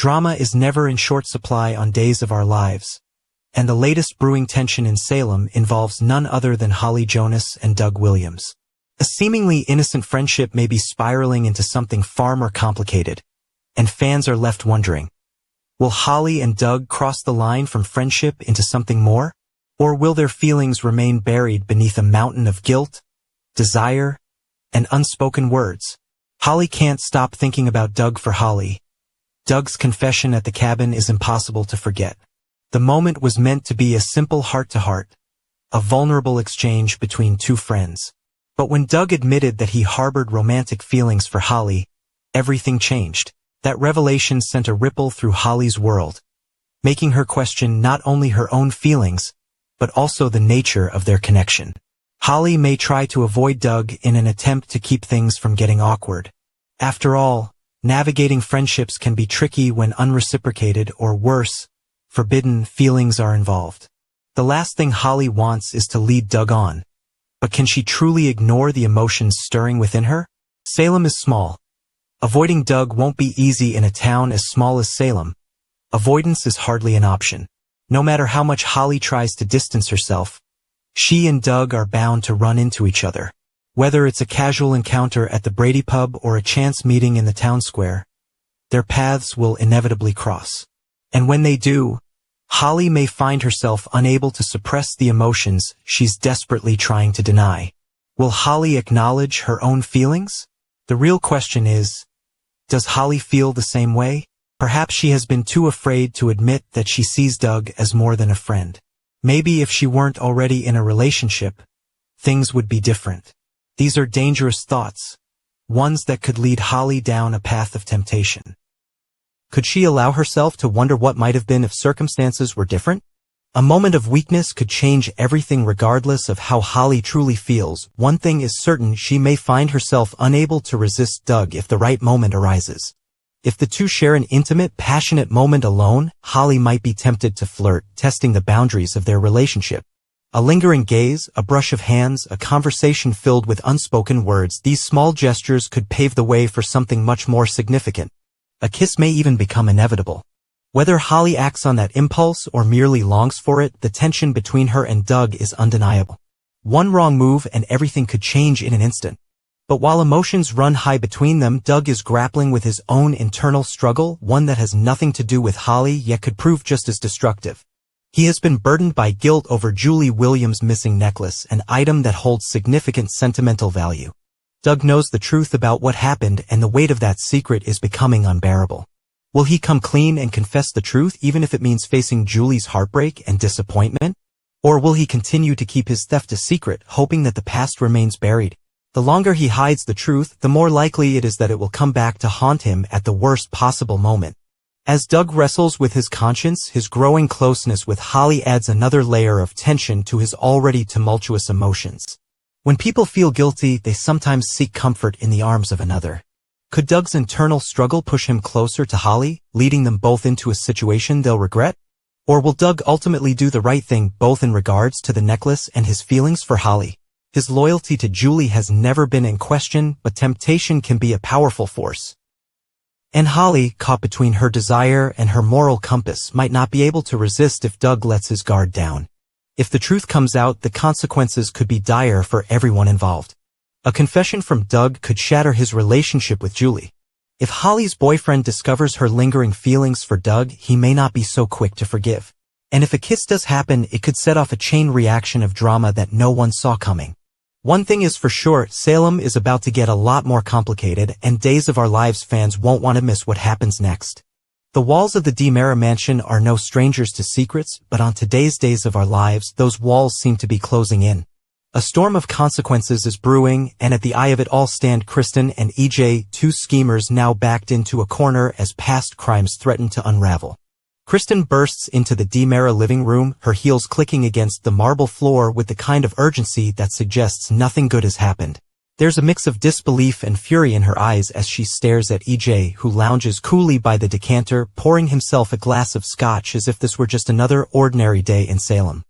Drama is never in short supply on Days of Our Lives, and the latest brewing tension in Salem involves none other than Holly Jonas and Doug Williams. A seemingly innocent friendship may be spiraling into something far more complicated, and fans are left wondering, will Holly and Doug cross the line from friendship into something more? Or will their feelings remain buried beneath a mountain of guilt, desire, and unspoken words? Holly can't stop thinking about Doug for Holly. Doug's confession at the cabin is impossible to forget. The moment was meant to be a simple heart-to-heart, a vulnerable exchange between two friends. But when Doug admitted that he harbored romantic feelings for Holly, everything changed. That revelation sent a ripple through Holly's world, making her question not only her own feelings, but also the nature of their connection. Holly may try to avoid Doug in an attempt to keep things from getting awkward. After all, navigating friendships can be tricky when unreciprocated or worse, forbidden feelings are involved. The last thing Holly wants is to lead Doug on. But can she truly ignore the emotions stirring within her? Salem is small. Avoiding Doug won't be easy in a town as small as Salem. Avoidance is hardly an option. No matter how much Holly tries to distance herself, she and Doug are bound to run into each other. Whether it's a casual encounter at the Brady pub or a chance meeting in the town square, their paths will inevitably cross. And when they do, Holly may find herself unable to suppress the emotions she's desperately trying to deny. Will Holly acknowledge her own feelings? The real question is, does Holly feel the same way? Perhaps she has been too afraid to admit that she sees Doug as more than a friend. Maybe if she weren't already in a relationship, things would be different. These are dangerous thoughts, ones that could lead Holly down a path of temptation. Could she allow herself to wonder what might have been if circumstances were different? A moment of weakness could change everything regardless of how Holly truly feels. One thing is certain, she may find herself unable to resist Doug if the right moment arises. If the two share an intimate, passionate moment alone, Holly might be tempted to flirt, testing the boundaries of their relationship. A lingering gaze, a brush of hands, a conversation filled with unspoken words, these small gestures could pave the way for something much more significant. A kiss may even become inevitable. Whether Holly acts on that impulse or merely longs for it, the tension between her and Doug is undeniable. One wrong move and everything could change in an instant. But while emotions run high between them, Doug is grappling with his own internal struggle, one that has nothing to do with Holly yet could prove just as destructive. He has been burdened by guilt over Julie Williams' missing necklace, an item that holds significant sentimental value. Doug knows the truth about what happened, and the weight of that secret is becoming unbearable. Will he come clean and confess the truth even if it means facing Julie's heartbreak and disappointment? Or will he continue to keep his theft a secret, hoping that the past remains buried? The longer he hides the truth, the more likely it is that it will come back to haunt him at the worst possible moment. As Doug wrestles with his conscience, his growing closeness with Holly adds another layer of tension to his already tumultuous emotions. When people feel guilty, they sometimes seek comfort in the arms of another. Could Doug's internal struggle push him closer to Holly, leading them both into a situation they'll regret? Or will Doug ultimately do the right thing, both in regards to the necklace and his feelings for Holly? His loyalty to Julie has never been in question, but temptation can be a powerful force. And Holly, caught between her desire and her moral compass, might not be able to resist if Doug lets his guard down. If the truth comes out, the consequences could be dire for everyone involved. A confession from Doug could shatter his relationship with Julie. If Holly's boyfriend discovers her lingering feelings for Doug, he may not be so quick to forgive. And if a kiss does happen, it could set off a chain reaction of drama that no one saw coming. One thing is for sure, Salem is about to get a lot more complicated, and Days of Our Lives fans won't want to miss what happens next. The walls of the DiMera mansion are no strangers to secrets, but on today's Days of Our Lives, those walls seem to be closing in. A storm of consequences is brewing, and at the eye of it all stand Kristen and EJ, two schemers now backed into a corner as past crimes threaten to unravel. Kristen bursts into the DiMera living room, her heels clicking against the marble floor with the kind of urgency that suggests nothing good has happened. There's a mix of disbelief and fury in her eyes as she stares at EJ, who lounges coolly by the decanter, pouring himself a glass of scotch as if this were just another ordinary day in Salem.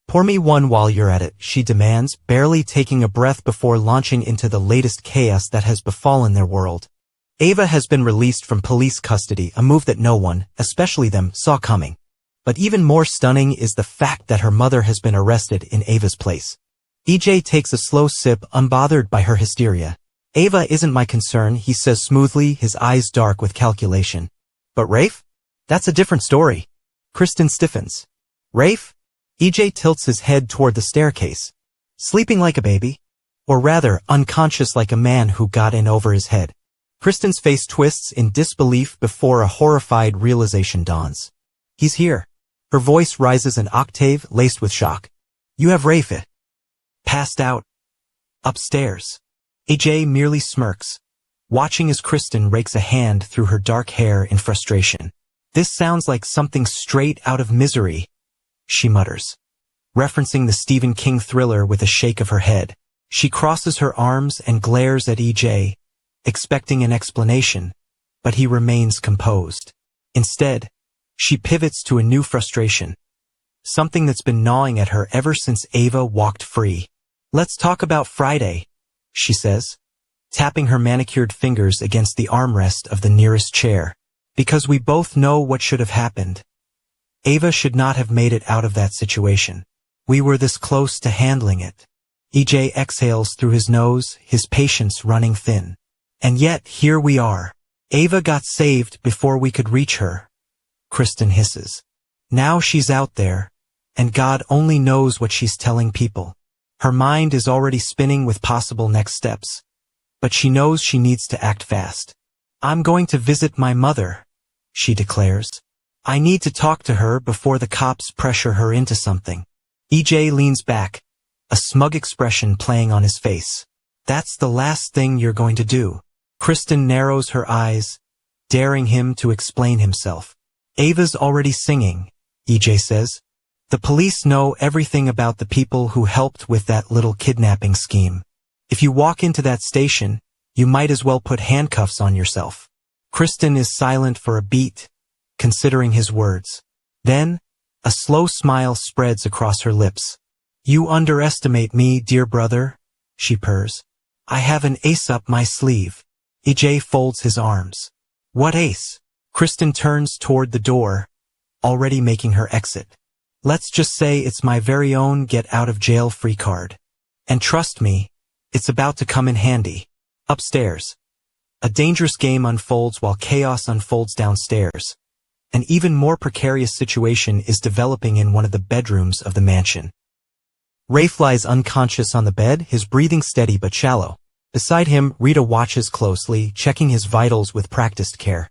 "Pour me one while you're at it," she demands, barely taking a breath before launching into the latest chaos that has befallen their world. Ava has been released from police custody, a move that no one, especially them, saw coming. But even more stunning is the fact that her mother has been arrested in Ava's place. EJ takes a slow sip, unbothered by her hysteria. Ava isn't my concern, he says smoothly, his eyes dark with calculation. But Rafe? That's a different story. Kristen stiffens. Rafe? EJ tilts his head toward the staircase. Sleeping like a baby? Or rather, unconscious like a man who got in over his head. Kristen's face twists in disbelief before a horrified realization dawns. He's here. Her voice rises an octave, laced with shock. You have Rafe passed out. Upstairs. AJ merely smirks, watching as Kristen rakes a hand through her dark hair in frustration. This sounds like something straight out of Misery, she mutters, referencing the Stephen King thriller with a shake of her head. She crosses her arms and glares at EJ, expecting an explanation, but he remains composed. Instead, she pivots to a new frustration, something that's been gnawing at her ever since Ava walked free. Let's talk about Friday, she says, tapping her manicured fingers against the armrest of the nearest chair. Because we both know what should have happened. Ava should not have made it out of that situation. We were this close to handling it. EJ exhales through his nose, his patience running thin. And yet, here we are. Ava got saved before we could reach her, Kristen hisses. Now she's out there, and God only knows what she's telling people. Her mind is already spinning with possible next steps. But she knows she needs to act fast. I'm going to visit my mother, she declares. I need to talk to her before the cops pressure her into something. EJ leans back, a smug expression playing on his face. That's the last thing you're going to do. Kristen narrows her eyes, daring him to explain himself. Ava's already singing, EJ says. The police know everything about the people who helped with that little kidnapping scheme. If you walk into that station, you might as well put handcuffs on yourself. Kristen is silent for a beat, considering his words. Then, a slow smile spreads across her lips. You underestimate me, dear brother, she purrs. I have an ace up my sleeve. EJ folds his arms. What ace? Kristen turns toward the door, already making her exit. Let's just say it's my very own get-out-of-jail-free card. And trust me, it's about to come in handy. Upstairs. A dangerous game unfolds while chaos unfolds downstairs. An even more precarious situation is developing in one of the bedrooms of the mansion. Rafe lies unconscious on the bed, his breathing steady but shallow. Beside him, Rita watches closely, checking his vitals with practiced care.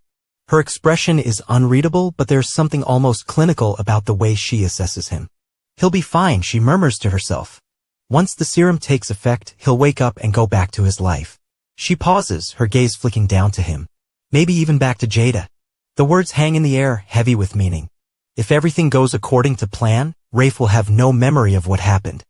Her expression is unreadable, but there's something almost clinical about the way she assesses him. He'll be fine, she murmurs to herself. Once the serum takes effect, he'll wake up and go back to his life. She pauses, her gaze flicking down to him. Maybe even back to Jada. The words hang in the air, heavy with meaning. If everything goes according to plan, Rafe will have no memory of what happened.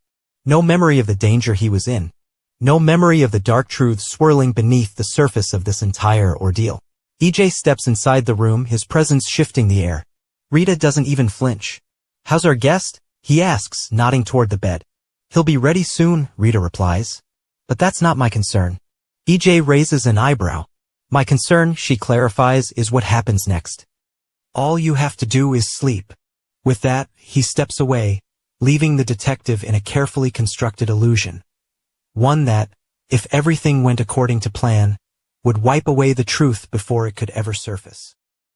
No memory of the danger he was in. No memory of the dark truths swirling beneath the surface of this entire ordeal. EJ steps inside the room, his presence shifting the air. Rita doesn't even flinch. How's our guest? He asks, nodding toward the bed. He'll be ready soon, Rita replies. But that's not my concern. EJ raises an eyebrow. My concern, she clarifies, is what happens next. All you have to do is sleep. With that, he steps away, leaving the detective in a carefully constructed illusion. One that, if everything went according to plan, would wipe away the truth before it could ever surface.